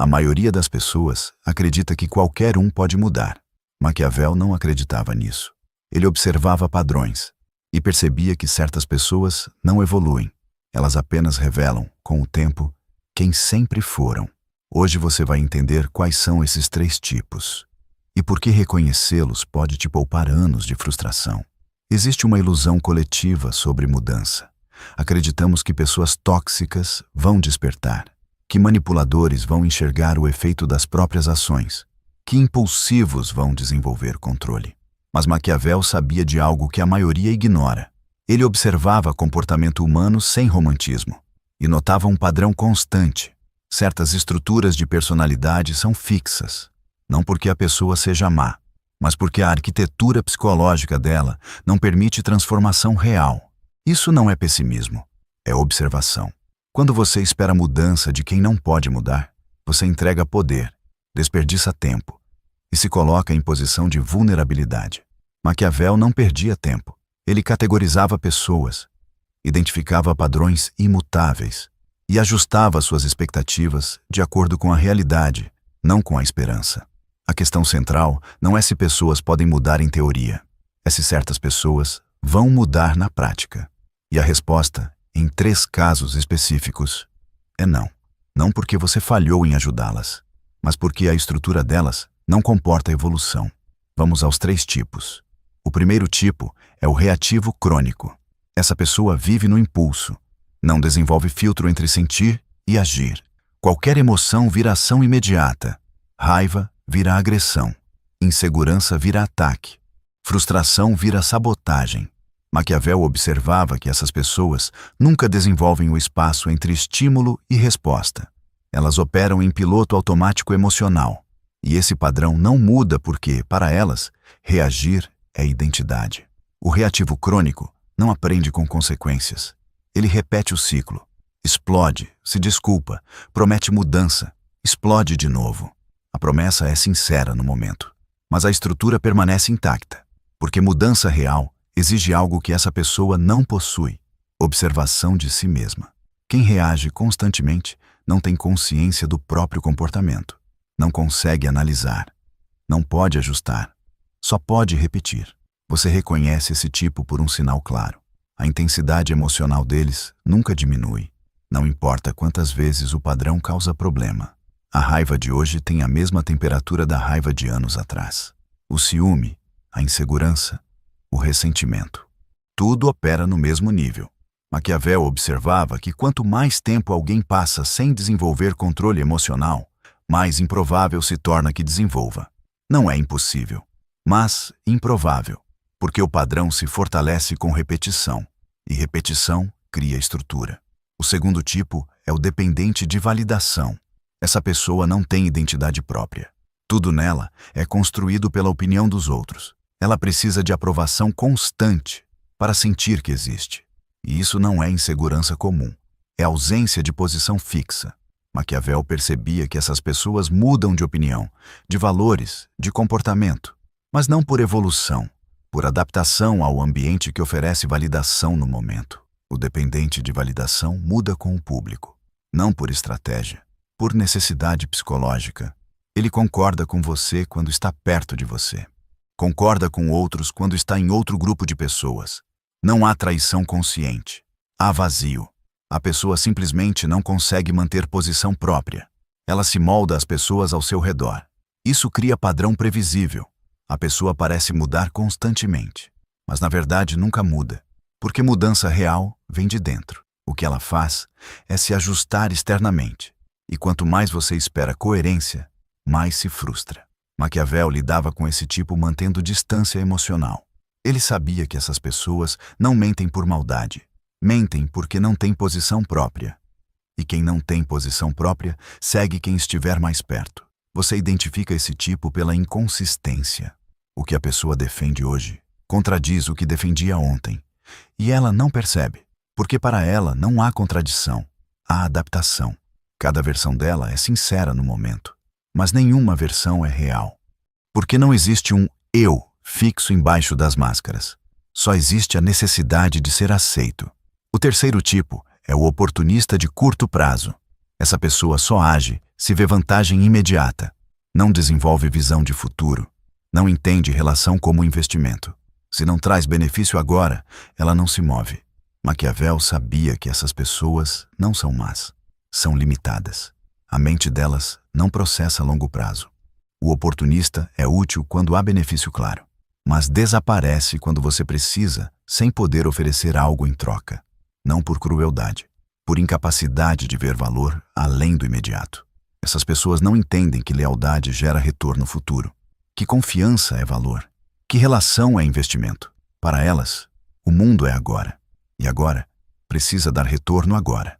A maioria das pessoas acredita que qualquer um pode mudar. Maquiavel não acreditava nisso. Ele observava padrões e percebia que certas pessoas não evoluem. Elas apenas revelam, com o tempo, quem sempre foram. Hoje você vai entender quais são esses 3 tipos e por que reconhecê-los pode te poupar anos de frustração. Existe uma ilusão coletiva sobre mudança. Acreditamos que pessoas tóxicas vão despertar, que manipuladores vão enxergar o efeito das próprias ações, que impulsivos vão desenvolver controle. Mas Maquiavel sabia de algo que a maioria ignora. Ele observava comportamento humano sem romantismo e notava um padrão constante. Certas estruturas de personalidade são fixas, não porque a pessoa seja má, mas porque a arquitetura psicológica dela não permite transformação real. Isso não é pessimismo, é observação. Quando você espera mudança de quem não pode mudar, você entrega poder, desperdiça tempo e se coloca em posição de vulnerabilidade. Maquiavel não perdia tempo. Ele categorizava pessoas, identificava padrões imutáveis e ajustava suas expectativas de acordo com a realidade, não com a esperança. A questão central não é se pessoas podem mudar em teoria, é se certas pessoas vão mudar na prática. E a resposta, em 3 casos específicos, é não. Não porque você falhou em ajudá-las, mas porque a estrutura delas não comporta evolução. Vamos aos 3 tipos. O primeiro tipo é o reativo crônico. Essa pessoa vive no impulso, não desenvolve filtro entre sentir e agir. Qualquer emoção vira ação imediata. Raiva vira agressão. Insegurança vira ataque. Frustração vira sabotagem. Maquiavel observava que essas pessoas nunca desenvolvem o espaço entre estímulo e resposta. Elas operam em piloto automático emocional. E esse padrão não muda porque, para elas, reagir é identidade. O reativo crônico não aprende com consequências. Ele repete o ciclo. Explode, se desculpa, promete mudança, explode de novo. A promessa é sincera no momento, mas a estrutura permanece intacta, porque mudança real exige algo que essa pessoa não possui: observação de si mesma. Quem reage constantemente não tem consciência do próprio comportamento, não consegue analisar, não pode ajustar, só pode repetir. Você reconhece esse tipo por um sinal claro. A intensidade emocional deles nunca diminui. Não importa quantas vezes o padrão causa problema. A raiva de hoje tem a mesma temperatura da raiva de anos atrás. O ciúme, a insegurança, o ressentimento. Tudo opera no mesmo nível. Maquiavel observava que quanto mais tempo alguém passa sem desenvolver controle emocional, mais improvável se torna que desenvolva. Não é impossível, mas improvável, porque o padrão se fortalece com repetição, e repetição cria estrutura. O segundo tipo é o dependente de validação. Essa pessoa não tem identidade própria. Tudo nela é construído pela opinião dos outros. Ela precisa de aprovação constante para sentir que existe. E isso não é insegurança comum, é ausência de posição fixa. Maquiavel percebia que essas pessoas mudam de opinião, de valores, de comportamento, mas não por evolução, por adaptação ao ambiente que oferece validação no momento. O dependente de validação muda com o público, não por estratégia, por necessidade psicológica. Ele concorda com você quando está perto de você. Concorda com outros quando está em outro grupo de pessoas. Não há traição consciente. Há vazio. A pessoa simplesmente não consegue manter posição própria. Ela se molda às pessoas ao seu redor. Isso cria padrão previsível. A pessoa parece mudar constantemente, mas na verdade nunca muda, porque mudança real vem de dentro. O que ela faz é se ajustar externamente. E quanto mais você espera coerência, mais se frustra. Maquiavel lidava com esse tipo mantendo distância emocional. Ele sabia que essas pessoas não mentem por maldade. Mentem porque não têm posição própria. E quem não tem posição própria segue quem estiver mais perto. Você identifica esse tipo pela inconsistência. O que a pessoa defende hoje contradiz o que defendia ontem. E ela não percebe, porque para ela não há contradição, há adaptação. Cada versão dela é sincera no momento, mas nenhuma versão é real. Porque não existe um eu fixo embaixo das máscaras. Só existe a necessidade de ser aceito. O terceiro tipo é o oportunista de curto prazo. Essa pessoa só age se vê vantagem imediata, não desenvolve visão de futuro, não entende relação como investimento. Se não traz benefício agora, ela não se move. Maquiavel sabia que essas pessoas não são más, são limitadas. A mente delas não processa a longo prazo. O oportunista é útil quando há benefício claro, mas desaparece quando você precisa, sem poder oferecer algo em troca. Não por crueldade, por incapacidade de ver valor além do imediato. Essas pessoas não entendem que lealdade gera retorno futuro, que confiança é valor, que relação é investimento. Para elas, o mundo é agora, e agora precisa dar retorno agora.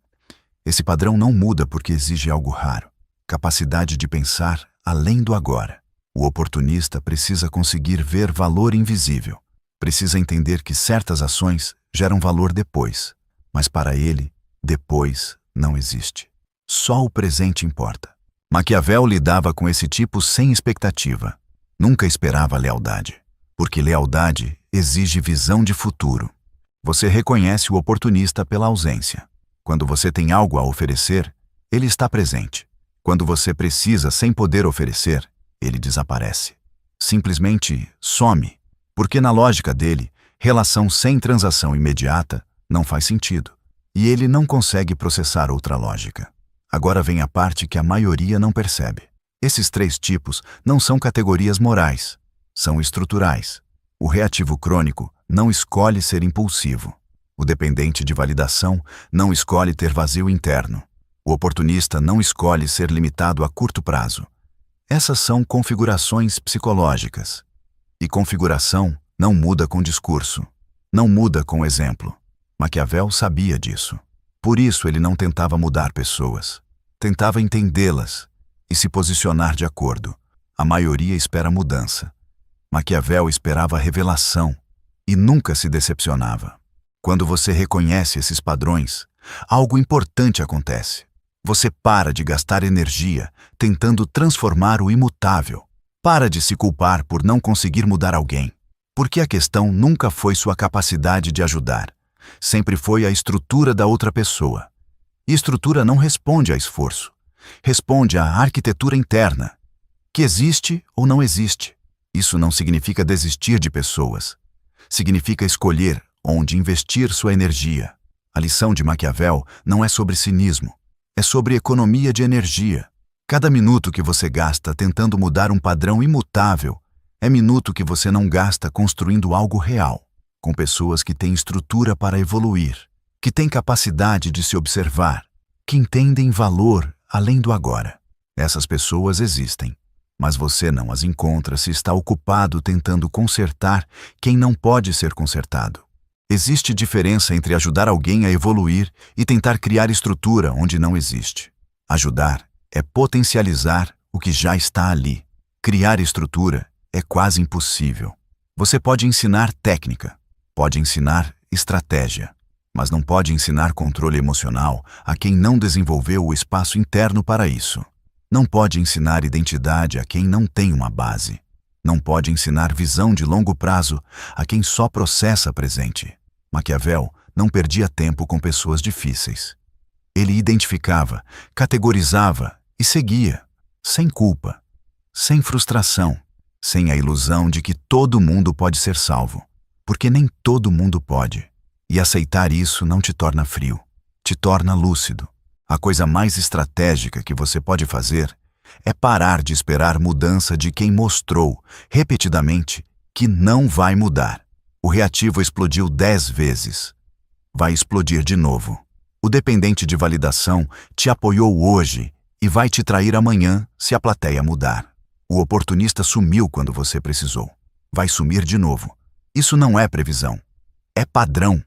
Esse padrão não muda porque exige algo raro, capacidade de pensar além do agora. O oportunista precisa conseguir ver valor invisível, precisa entender que certas ações geram valor depois, mas para ele, depois não existe. Só o presente importa. Maquiavel lidava com esse tipo sem expectativa. Nunca esperava lealdade, porque lealdade exige visão de futuro. Você reconhece o oportunista pela ausência. Quando você tem algo a oferecer, ele está presente. Quando você precisa sem poder oferecer, ele desaparece. Simplesmente some, porque na lógica dele, relação sem transação imediata não faz sentido, e ele não consegue processar outra lógica. Agora vem a parte que a maioria não percebe. Esses três tipos não são categorias morais, são estruturais. O reativo crônico não escolhe ser impulsivo. O dependente de validação não escolhe ter vazio interno. O oportunista não escolhe ser limitado a curto prazo. Essas são configurações psicológicas. E configuração não muda com discurso, não muda com exemplo. Maquiavel sabia disso. Por isso ele não tentava mudar pessoas. Tentava entendê-las e se posicionar de acordo. A maioria espera mudança. Maquiavel esperava revelação e nunca se decepcionava. Quando você reconhece esses padrões, algo importante acontece. Você para de gastar energia tentando transformar o imutável. Para de se culpar por não conseguir mudar alguém. Porque a questão nunca foi sua capacidade de ajudar. Sempre foi a estrutura da outra pessoa. E estrutura não responde a esforço. Responde à arquitetura interna, que existe ou não existe. Isso não significa desistir de pessoas. Significa escolher onde investir sua energia. A lição de Maquiavel não é sobre cinismo. É sobre economia de energia. Cada minuto que você gasta tentando mudar um padrão imutável é minuto que você não gasta construindo algo real, com pessoas que têm estrutura para evoluir, que têm capacidade de se observar, que entendem valor além do agora. Essas pessoas existem, mas você não as encontra se está ocupado tentando consertar quem não pode ser consertado. Existe diferença entre ajudar alguém a evoluir e tentar criar estrutura onde não existe. Ajudar é potencializar o que já está ali. Criar estrutura é quase impossível. Você pode ensinar técnica, pode ensinar estratégia, mas não pode ensinar controle emocional a quem não desenvolveu o espaço interno para isso. Não pode ensinar identidade a quem não tem uma base. Não pode ensinar visão de longo prazo a quem só processa presente. Maquiavel não perdia tempo com pessoas difíceis. Ele identificava, categorizava e seguia, sem culpa, sem frustração, sem a ilusão de que todo mundo pode ser salvo, porque nem todo mundo pode. E aceitar isso não te torna frio, te torna lúcido. A coisa mais estratégica que você pode fazer é parar de esperar mudança de quem mostrou, repetidamente, que não vai mudar. O reativo explodiu 10 vezes. Vai explodir de novo. O dependente de validação te apoiou hoje e vai te trair amanhã se a plateia mudar. O oportunista sumiu quando você precisou. Vai sumir de novo. Isso não é previsão. É padrão.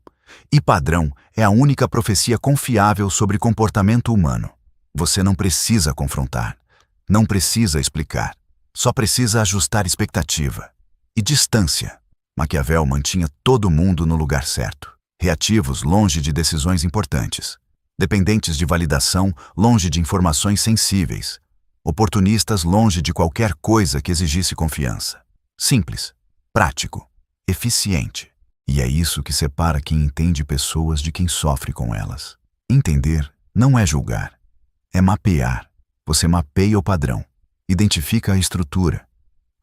E padrão é a única profecia confiável sobre comportamento humano. Você não precisa confrontar. Não precisa explicar. Só precisa ajustar expectativa. E distância. Maquiavel mantinha todo mundo no lugar certo. Reativos longe de decisões importantes. Dependentes de validação longe de informações sensíveis. Oportunistas longe de qualquer coisa que exigisse confiança. Simples, prático, eficiente. E é isso que separa quem entende pessoas de quem sofre com elas. Entender não é julgar. é mapear. Você mapeia o padrão, identifica a estrutura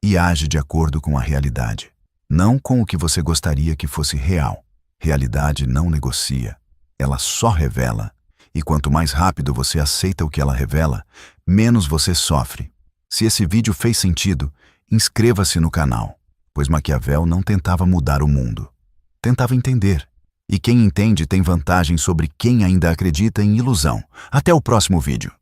e age de acordo com a realidade, não com o que você gostaria que fosse real. Realidade não negocia, ela só revela. E quanto mais rápido você aceita o que ela revela, menos você sofre. Se esse vídeo fez sentido, inscreva-se no canal, pois Maquiavel não tentava mudar o mundo. Tentava entender. E quem entende tem vantagem sobre quem ainda acredita em ilusão. Até o próximo vídeo.